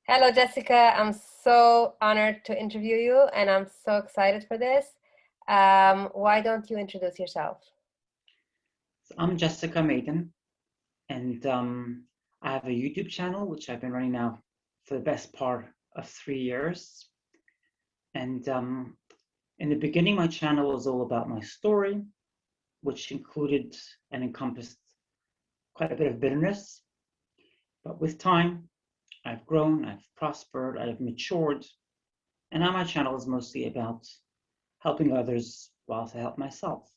Hello, Jessica. I'm so honored to interview you, and I'm so excited for this. Why don't you introduce yourself? So I'm Jessica Maiden, and I have a YouTube channel which I've been running now for the best part of 3 years. And in the beginning, my channel was all about my story, which included and encompassed quite a bit of bitterness. But with time, I've grown, I've prospered, I've matured, and now my channel is mostly about helping others whilst I help myself.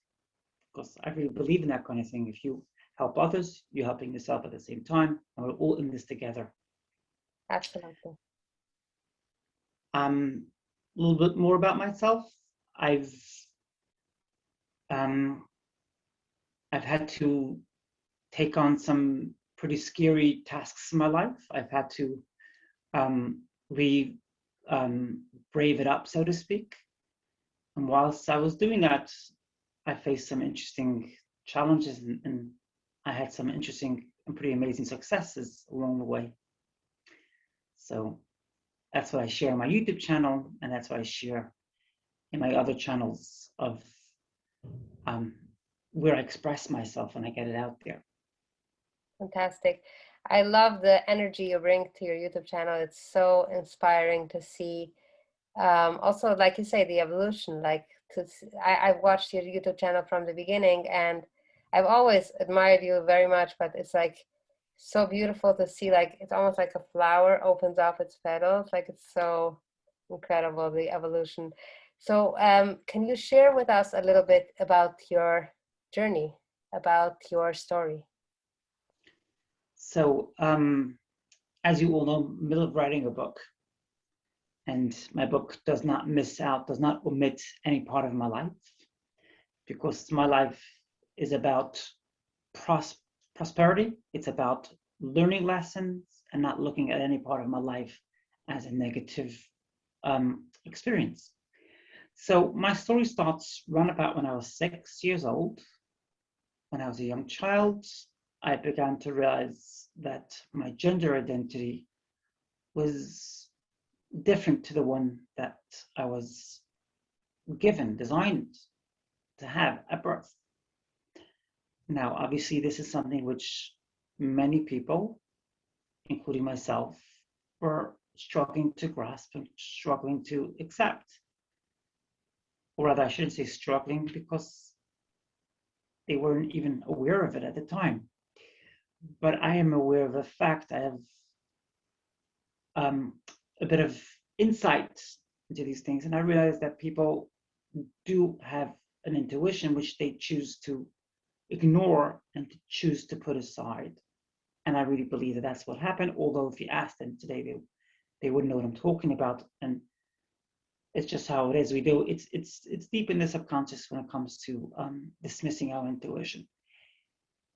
Because I really believe in that kind of thing. If you help others, you're helping yourself at the same time, and we're all in this together. Absolutely. A little bit more about myself. I've um, I've had to take on some pretty scary tasks in my life. I've had to um, re brave it up, so to speak. And whilst I was doing that, I faced some interesting challenges, and I had some interesting and pretty amazing successes along the way. So that's what I share on my YouTube channel, and that's what I share in my other channels of um, where I express myself and I get it out there. Fantastic. I love the energy you bring to your YouTube channel. It's so inspiring to see. Also, like you say, the evolution. I've watched your YouTube channel from the beginning, and I've always admired you very much. But it's like so beautiful to see. Like it's almost like a flower opens up its petals. Like it's so incredible, the evolution. So, can you share with us a little bit about your journey, about your story? So, as you all know, middle of writing a book, and my book does not miss out, does not omit any part of my life, because my life is about pros- prosperity. It's about learning lessons and not looking at any part of my life as a negative experience. So my story starts run about when I was 6 years old. When I was a young child, I began to realize that my gender identity was different to the one that I was given, designed to have at birth. Now, obviously, this is something which many people, including myself, were struggling to grasp and struggling to accept. Or rather, I shouldn't say struggling because they weren't even aware of it at the time. But I am aware of the fact. I have um, a bit of insight into these things, and I realize that people do have an intuition which they choose to ignore and to choose to put aside. And I really believe that that's what happened. Although if you ask them today, they wouldn't know what I'm talking about. And it's just how it is. We do. It's deep in the subconscious when it comes to dismissing our intuition,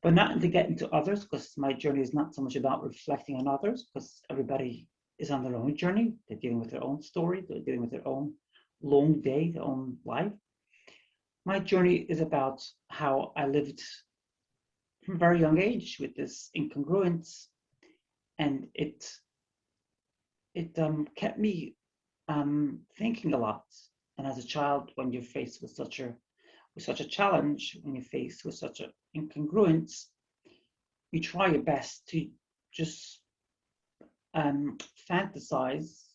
but not to get into others, because my journey is not so much about reflecting on others, because everybody is on their own journey. They're dealing with their own story. They're dealing with their own long day, their own life. My journey is about how I lived from a very young age with this incongruence, and it kept me thinking a lot. And as a child, when you're faced with such a challenge, when you're faced with such an incongruence, you try your best to just fantasize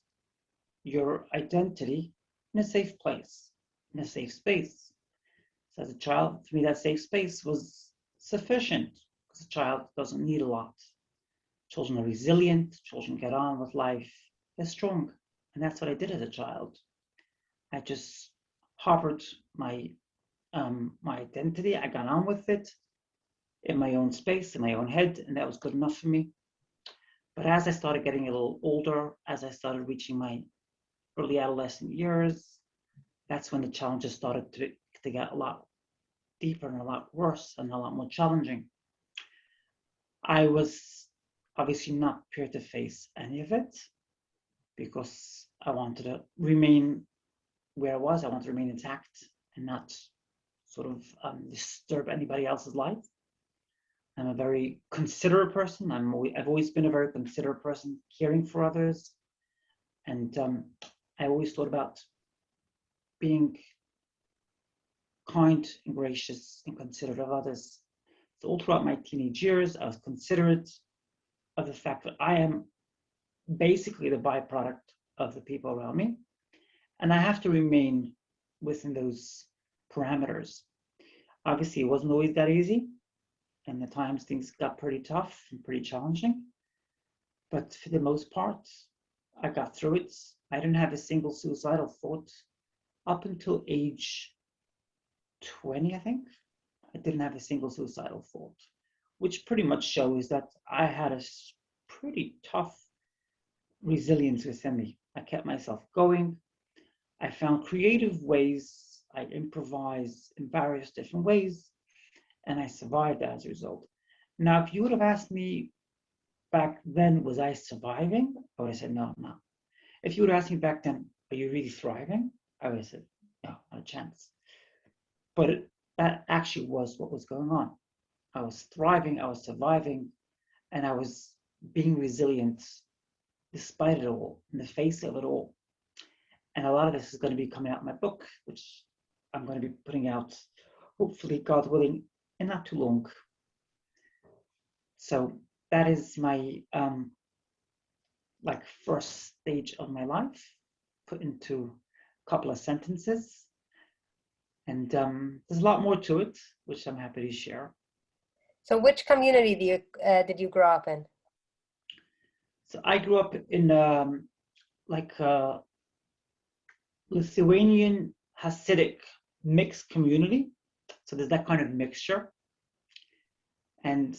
your identity in a safe place, in a safe space. So as a child, for me, that safe space was sufficient because a child doesn't need a lot. Children are resilient, children get on with life, they're strong. And that's what I did as a child. I just harbored my identity. I got on with it in my own space, in my own head, and that was good enough for me. But as I started getting a little older, as I started reaching my early adolescent years, that's when the challenges started to get a lot deeper and a lot worse and a lot more challenging. I was obviously not prepared to face any of it because I wanted to remain where I was. I wanted to remain intact and not sort of disturb anybody else's life. I'm a very considerate person. I've always been a very considerate person, caring for others, And I always thought about being kind and gracious and considerate of others. So all throughout my teenage years, I was considerate of the fact that I am basically the byproduct of the people around me. And I have to remain within those parameters. Obviously, it wasn't always that easy. And at times things got pretty tough and pretty challenging. But for the most part, I got through it. I didn't have a single suicidal thought up until age 20, I think. I didn't have a single suicidal thought, which pretty much shows that I had a pretty tough resilience within me. I kept myself going. I found creative ways. I improvised in various different ways, and I survived as a result. Now, if you would have asked me back then, was I surviving? I would have said, no, no. If you would have asked me back then, are you really thriving? I would have said, no, not a chance. But that actually was what was going on. I was thriving, I was surviving, and I was being resilient despite it all, in the face of it all. And a lot of this is going to be coming out in my book, which I'm going to be putting out, hopefully, God willing, in not too long. So that is my first stage of my life, put into a couple of sentences. And there's a lot more to it, which I'm happy to share. So which community did you grow up in? So I grew up in Lithuanian Hasidic mixed community. So there's that kind of mixture. And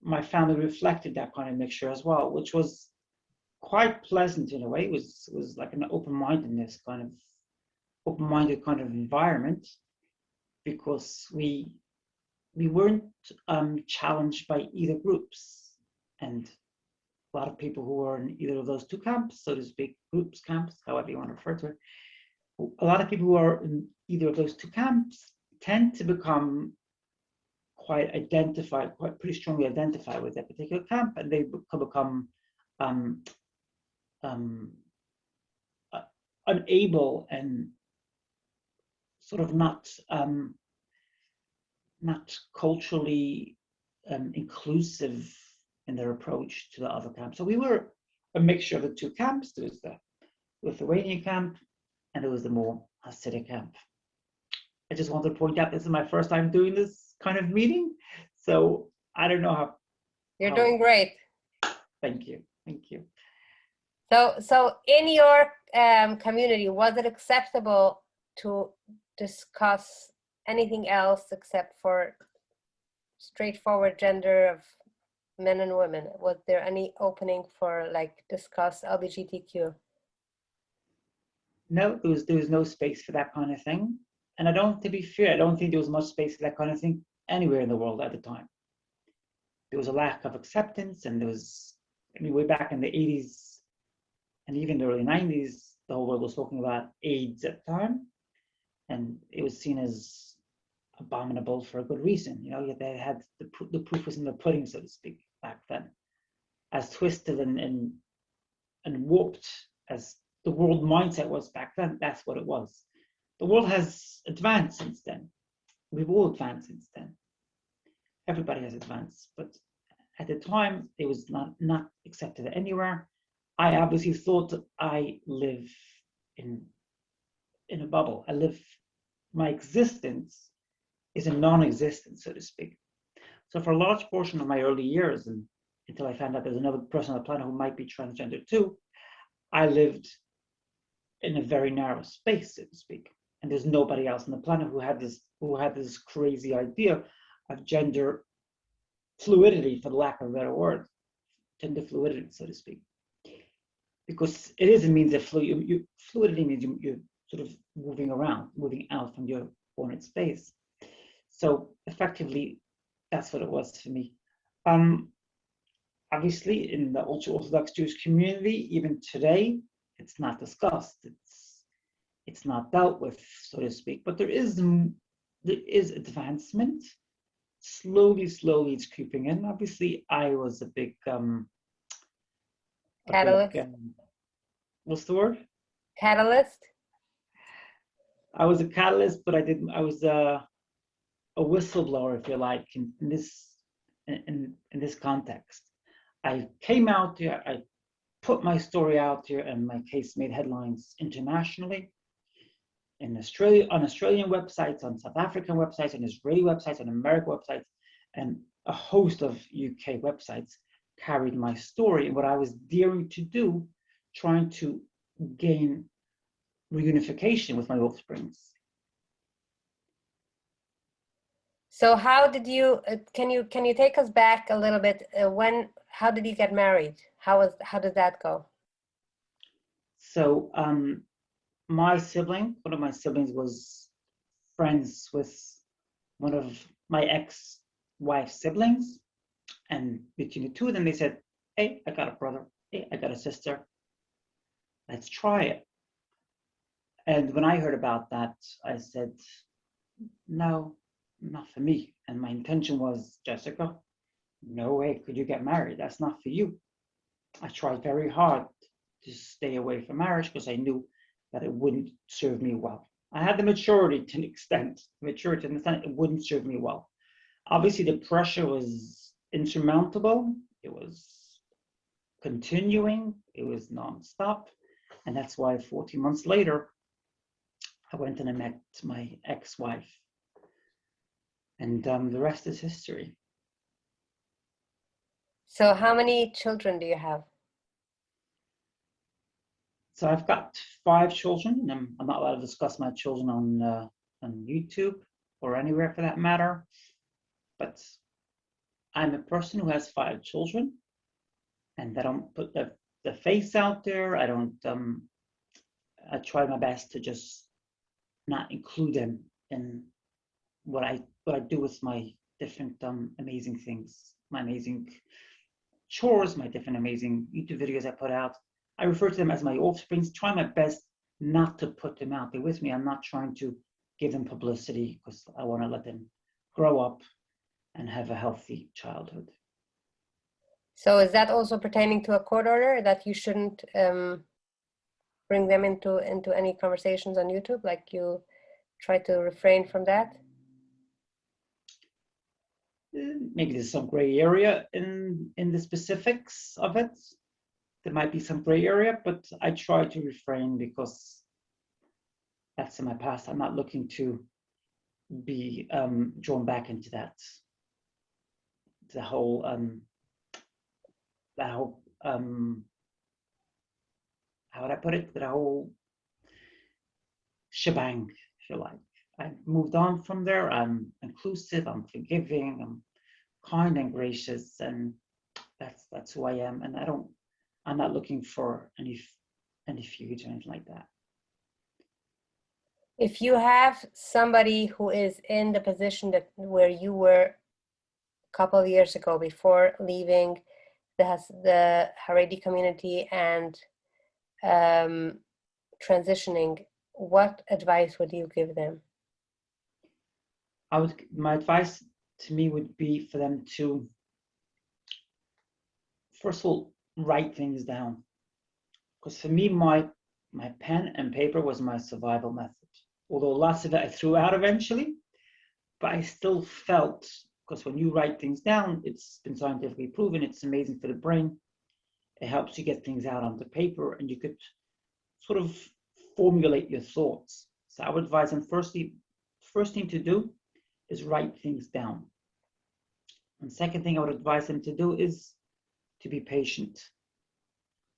my family reflected that kind of mixture as well, which was quite pleasant in a way. It was like an open-minded kind of environment, because we weren't challenged by either groups. And a lot of people who are in either of those two camps, so to speak, groups, camps, however you want to refer to it, a lot of people who are in either of those two camps tend to become quite pretty strongly identified with that particular camp, and they become unable and sort of not culturally inclusive in their approach to the other camp. So we were a mixture of the two camps. There was the Lithuanian camp, and there was the more Hasidic camp. I just wanted to point out this is my first time doing this kind of meeting, so I don't know how. You're doing great. Thank you. Thank you. So in your community, was it acceptable to discuss anything else except for straightforward gender of men and women? Was there any opening for discuss LBGTQ? No, there was no space for that kind of thing. And to be fair, I don't think there was much space for that kind of thing anywhere in the world at the time. There was a lack of acceptance, and way back in the 80s and even the early 90s, the whole world was talking about AIDS at the time, and it was seen as abominable for a good reason. They had the proof was in the pudding, so to speak, back then. As twisted and warped as the world mindset was back then, that's what it was. The world has advanced since then. We've all advanced since then. Everybody has advanced, but at the time, it was not accepted anywhere. I obviously thought that I live in a bubble. My existence is a non-existence, so to speak. So for a large portion of my early years, and until I found out there's another person on the planet who might be transgender too, I lived in a very narrow space, so to speak. And there's nobody else on the planet who had this crazy idea of gender fluidity, for the lack of a better word, gender fluidity, so to speak. Because it is a means of fluidity means you're sort of moving around, moving out from your born space. So effectively, that's what it was for me. Obviously, in the ultra-Orthodox Jewish community, even today, it's not discussed. It's not dealt with, so to speak. But there is advancement. Slowly, it's creeping in. Obviously, I was a big catalyst. what's the word? Catalyst? I was a catalyst, but I was a whistleblower, if you like, in this context. I came out there, I put my story out there, and my case made headlines internationally, in Australia, on Australian websites, on South African websites, on Israeli websites, on American websites, and a host of UK websites carried my story and what I was daring to do, trying to gain reunification with my offsprings. So how did you, can you take us back a little bit? How did you get married? How did that go? So one of my siblings was friends with one of my ex-wife's siblings. And between the two of them, they said, hey, I got a brother. Hey, I got a sister. Let's try it. And when I heard about that, I said, no, not for me. And my intention was, Jessica, no way could you get married. That's not for you. I tried very hard to stay away from marriage because I knew that it wouldn't serve me well. I had the maturity to an extent, it wouldn't serve me well. Obviously, the pressure was insurmountable. It was continuing. It was nonstop. And that's why 14 months later, I went and I met my ex-wife. And the rest is history. So how many children do you have? So I've got 5 children, and I'm not allowed to discuss my children on YouTube or anywhere for that matter. But I'm a person who has 5 children, and I don't put the face out there. I don't. I try my best to just not include them in what I do with my different amazing things, my amazing chores, my different amazing YouTube videos I put out. I refer to them as my offsprings, try my best not to put them out there with me. I'm not trying to give them publicity because I want to let them grow up and have a healthy childhood. So is that also pertaining to a court order that you shouldn't bring them into any conversations on YouTube? Like you try to refrain from that? Maybe there's some gray area in the specifics of it. There might be some gray area, but I try to refrain because that's in my past. I'm not looking to be drawn back into that. The whole how would I put it? The whole shebang, if you like. I've moved on from there. I'm inclusive. I'm forgiving. I'm kind and gracious, and that's who I am. And I'm not looking for any feuds or anything like that. If you have somebody who is in the position where you were a couple of years ago before leaving the haredi community and transitioning, what advice would you give them? My advice to me would be for them to, first of all, write things down. Because for me, my pen and paper was my survival method. Although lots of it I threw out eventually, but I still felt, because when you write things down, it's been scientifically proven, it's amazing for the brain. It helps you get things out onto paper, and you could sort of formulate your thoughts. So I would advise them, first thing to do is write things down. And second thing I would advise them to do is to be patient.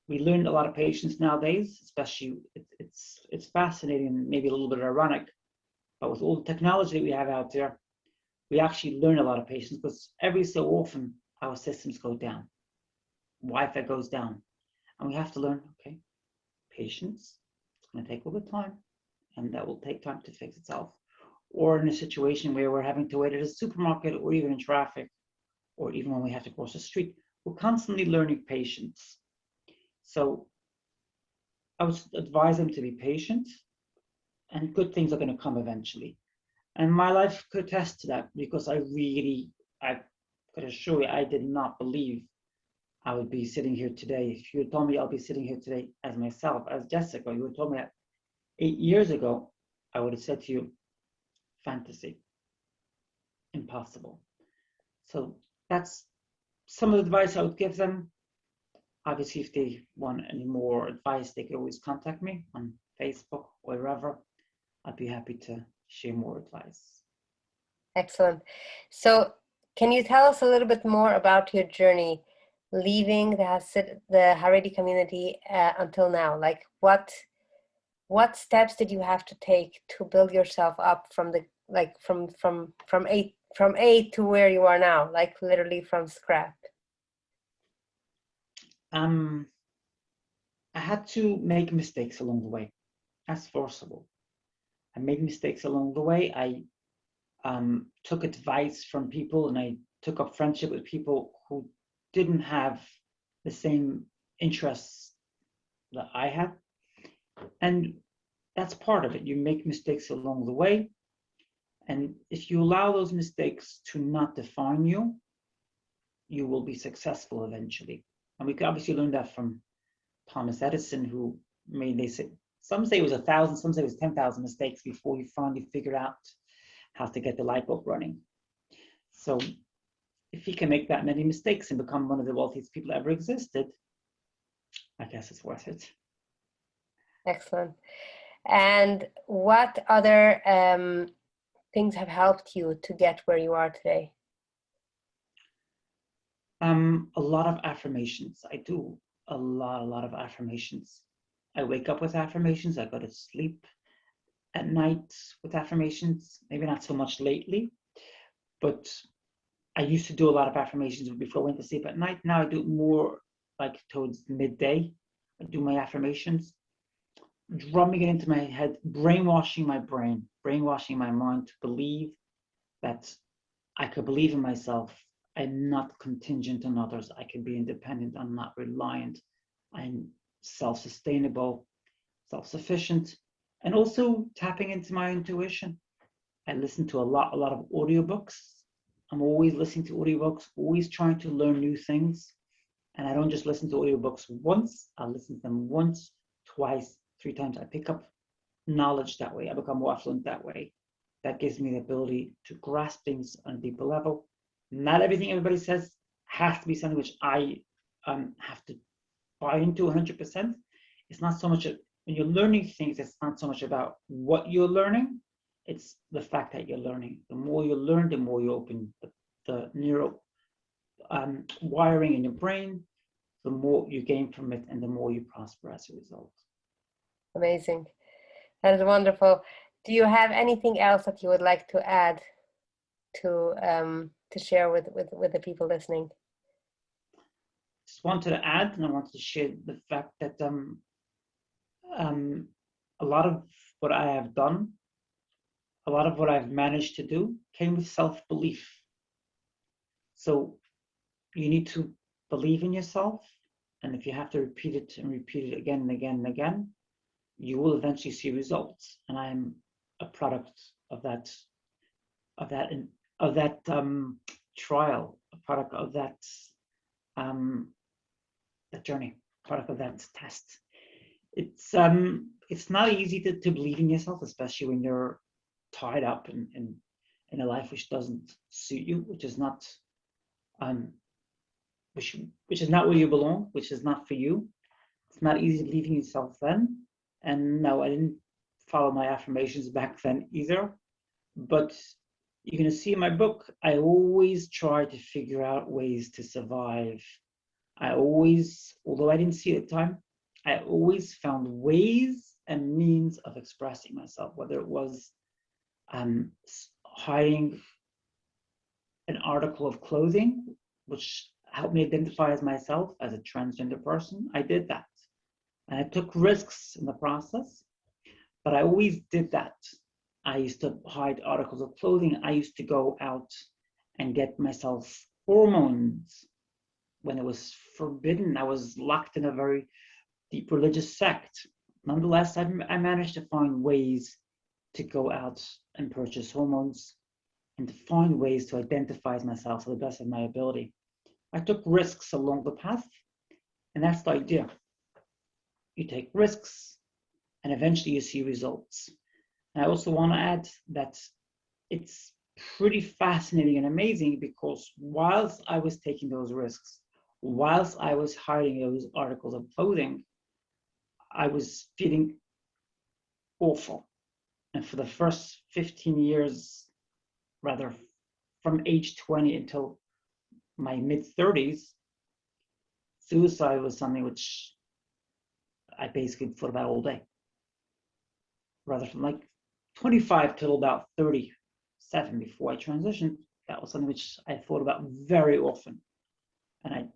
We learn a lot of patience nowadays, especially it's fascinating, maybe a little bit ironic, but with all the technology we have out there, we actually learn a lot of patience because every so often our systems go down. Wi-Fi goes down, and we have to learn, okay, patience. It's going to take a little bit of time, and that will take time to fix itself. Or in a situation where we're having to wait at a supermarket, or even in traffic, or even when we have to cross the street, we're constantly learning patience. So I would advise them to be patient, and good things are going to come eventually. And my life could attest to that, because I could assure you, I did not believe I would be sitting here today. If you had told me I'll be sitting here today as myself, as Jessica, you would have told me that 8 years ago, I would have said to you, fantasy, impossible. So that's some of the advice I would give them. Obviously, if they want any more advice, they could always contact me on Facebook or wherever. I'd be happy to share more advice. Excellent. So, can you tell us a little bit more about your journey leaving the Haredi community until now? Like, what steps did you have to take to build yourself up from the like from A to where you are now, like literally from scratch? I had to make mistakes along the way. That's forcible. I made mistakes along the way. I took advice from people, and I took up friendship with people who didn't have the same interests that I had. And that's part of it. You make mistakes along the way. And if you allow those mistakes to not define you, you will be successful eventually. And we could obviously learn that from Thomas Edison, who made, they say, some say it was 1,000, some say it was 10,000 mistakes before he finally figured out how to get the light bulb running. So if he can make that many mistakes and become one of the wealthiest people ever existed, I guess it's worth it. Excellent. And what other things have helped you to get where you are today? A lot of affirmations. I do a lot of affirmations. I wake up with affirmations. I go to sleep at night with affirmations. Maybe not so much lately, but I used to do a lot of affirmations before I went to sleep at night. Now I do it more like towards midday. I do my affirmations, drumming it into my head, brainwashing my brain, brainwashing my mind to believe that I could believe in myself. I'm not contingent on others. I can be independent. I'm not reliant. I'm self-sustainable, self-sufficient, and also tapping into my intuition. I listen to a lot of audiobooks. I'm always listening to audiobooks, always trying to learn new things. And I don't just listen to audiobooks once, I listen to them once, twice, 3 times. I pick up knowledge that way. I become more affluent that way. That gives me the ability to grasp things on a deeper level. Not everything everybody says has to be something which I have to buy into 100%. It's not so much when you're learning things, it's not so much about what you're learning, it's the fact that you're learning. The more you learn, the more you open the neural wiring in your brain, the more you gain from it and the more you prosper as a result. Amazing. That is wonderful. Do you have anything else that you would like to add to share with the people listening? Just wanted to add, and I wanted to share the fact that a lot of what I have done, a lot of what I've managed to do came with self-belief. So you need to believe in yourself, and if you have to repeat it and repeat it again and again and again, you will eventually see results. And I am a product of that trial, a product of that journey, product of that test. It's not easy to believe in yourself, especially when you're tied up in a life which doesn't suit you, which is not which is not where you belong, which is not for you. It's not easy to believe in yourself then. And no, I didn't follow my affirmations back then either. But you're going to see in my book, I always try to figure out ways to survive. I always, although I didn't see it at the time, I always found ways and means of expressing myself, whether it was hiding an article of clothing, which helped me identify as myself as a transgender person. I did that. And I took risks in the process, but I always did that. I used to hide articles of clothing. I used to go out and get myself hormones when it was forbidden. I was locked in a very deep religious sect. Nonetheless, I managed to find ways to go out and purchase hormones and to find ways to identify as myself to the best of my ability. I took risks along the path, and that's the idea. You take risks, and eventually you see results. And I also want to add that it's pretty fascinating and amazing because whilst I was taking those risks, whilst I was hiding those articles of clothing, I was feeling awful. And for the first 15 years, rather from age 20 until my mid 30s, suicide was something which I basically thought about all day. Rather from like 25 till about 37 before I transitioned, that was something which I thought about very often. And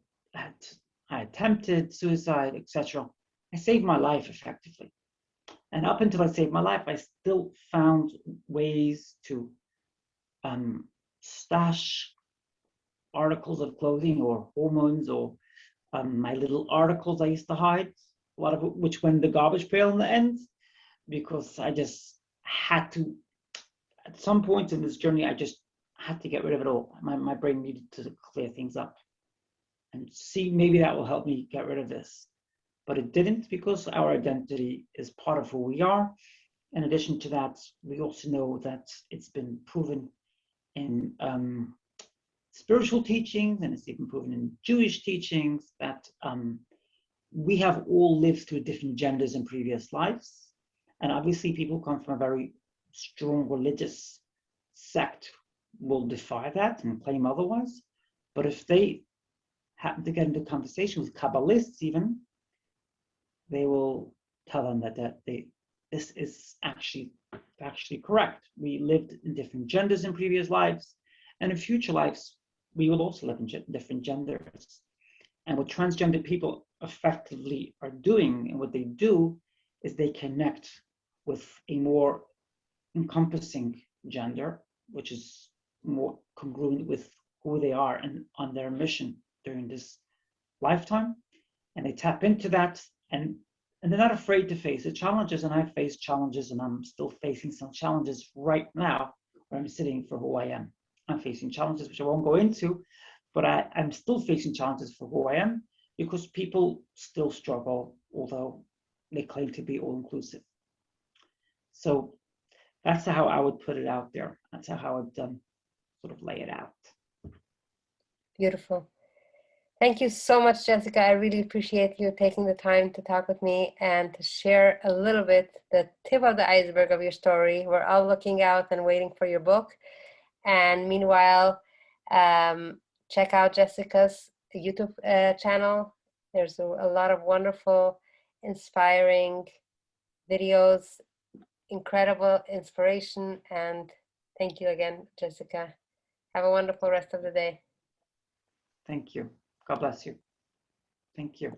I attempted suicide, etc. I saved my life effectively. And up until I saved my life, I still found ways to stash articles of clothing or hormones or my little articles I used to hide, a lot of which went in the garbage pail in the end, because I just had to, at some point in this journey, I just had to get rid of it all. My brain needed to clear things up and see maybe that will help me get rid of this. But it didn't, because our identity is part of who we are. In addition to that, we also know that it's been proven in spiritual teachings, and it's even proven in Jewish teachings, that we have all lived through different genders in previous lives. And obviously people come from a very strong religious sect will defy that and claim otherwise. But if they happen to get into conversation with Kabbalists even, they will tell them that this is actually correct. We lived in different genders in previous lives, and in future lives, we will also live in different genders. And what transgender people effectively are doing, and what they do, is they connect with a more encompassing gender, which is more congruent with who they are and on their mission during this lifetime. And they tap into that, and they're not afraid to face the challenges. And I face challenges, and I'm still facing some challenges right now where I'm sitting for who I am. I'm facing challenges which I won't go into, but I'm still facing challenges for who I am, because people still struggle, although they claim to be all-inclusive. So that's how I would put it out there. That's how I would sort of lay it out. Beautiful. Thank you so much, Jessica. I really appreciate you taking the time to talk with me and to share a little bit the tip of the iceberg of your story. We're all looking out and waiting for your book. And meanwhile, check out Jessica's YouTube channel. There's a lot of wonderful, inspiring videos, incredible inspiration. And thank you again, Jessica. Have a wonderful rest of the day. Thank you. God bless you. Thank you.